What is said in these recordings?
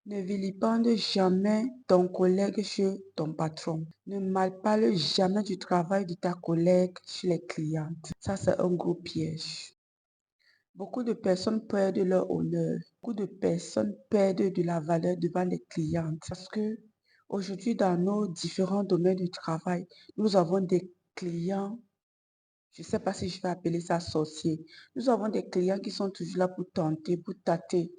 Ne vilipende jamais ton collègue chez ton patron. Ne mal parle jamais du travail de ta collègue chez les clientes. Ça, c'est un gros piège. Beaucoup de personnes perdent leur honneur. Beaucoup de personnes perdent de la valeur devant les clientes. Parce que aujourd'hui, dans nos différents domaines du travail, nous avons des clients. Je ne sais pas si je vais appeler ça sorcier. Nous avons des clients qui sont toujours là pour tenter, pour tâter.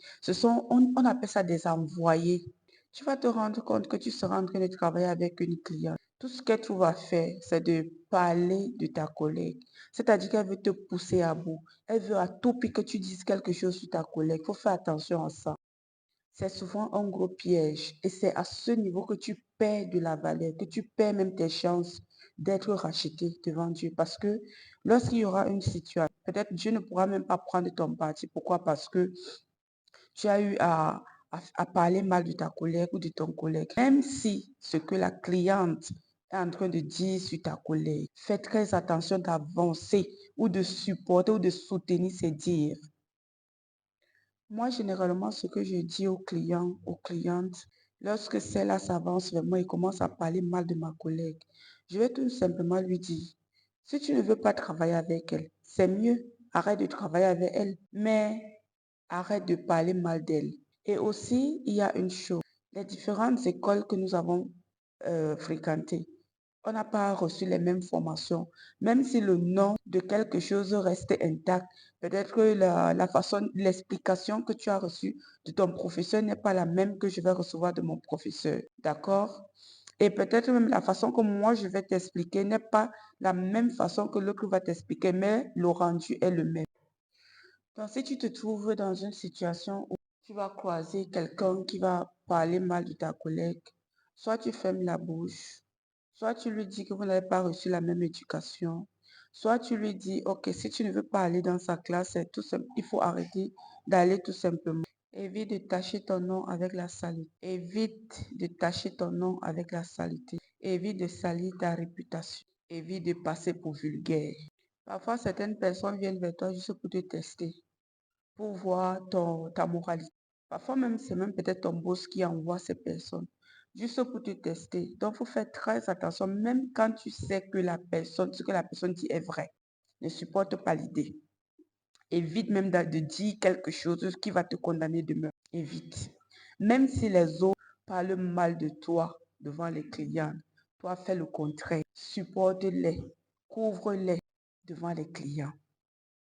On appelle ça des envoyés. Tu vas te rendre compte que tu seras en train de travailler avec une cliente. Tout ce qu'elle trouve à faire, c'est de parler de ta collègue. C'est-à-dire qu'elle veut te pousser à bout. Elle veut à tout prix que tu dises quelque chose sur ta collègue. Il faut faire attention à ça. C'est souvent un gros piège et c'est à ce niveau que tu perds de la valeur, que tu perds même tes chances d'être racheté devant Dieu. Parce que lorsqu'il y aura une situation, peut-être Dieu ne pourra même pas prendre ton parti. Pourquoi? Parce que tu as eu à parler mal de ta collègue ou de ton collègue. Même si ce que la cliente est en train de dire sur ta collègue, fais très attention d'avancer ou de supporter ou de soutenir ses dires. Moi, généralement, ce que je dis aux clients, aux clientes, lorsque celle-là s'avance vers moi et commence à parler mal de ma collègue, je vais tout simplement lui dire, si tu ne veux pas travailler avec elle, c'est mieux, arrête de travailler avec elle, mais arrête de parler mal d'elle. Et aussi, il y a une chose, les différentes écoles que nous avons fréquentées, on n'a pas reçu les mêmes formations, même si le nom de quelque chose reste intact. Peut-être que la façon, l'explication que tu as reçue de ton professeur n'est pas la même que je vais recevoir de mon professeur. D'accord? Et peut-être même la façon que moi je vais t'expliquer n'est pas la même façon que l'autre va t'expliquer, mais le rendu est le même. Donc, si tu te trouves dans une situation où tu vas croiser quelqu'un qui va parler mal de ta collègue, soit tu fermes la bouche, soit tu lui dis que vous n'avez pas reçu la même éducation, soit tu lui dis, ok, si tu ne veux pas aller dans sa classe, c'est tout simple, il faut arrêter d'aller tout simplement. Évite de tacher ton nom avec la saleté. Évite de tacher ton nom avec la saleté. Évite de salir ta réputation. Évite de passer pour vulgaire. Parfois, certaines personnes viennent vers toi juste pour te tester, pour voir ta moralité. Parfois même, c'est même peut-être ton boss qui envoie ces personnes, juste pour te tester. Donc, il faut faire très attention, même quand tu sais que ce que la personne dit est vrai. Ne supporte pas l'idée. Évite même de dire quelque chose qui va te condamner demain. Évite. Même si les autres parlent mal de toi devant les clients, toi fais le contraire. Supporte-les, couvre-les devant les clients.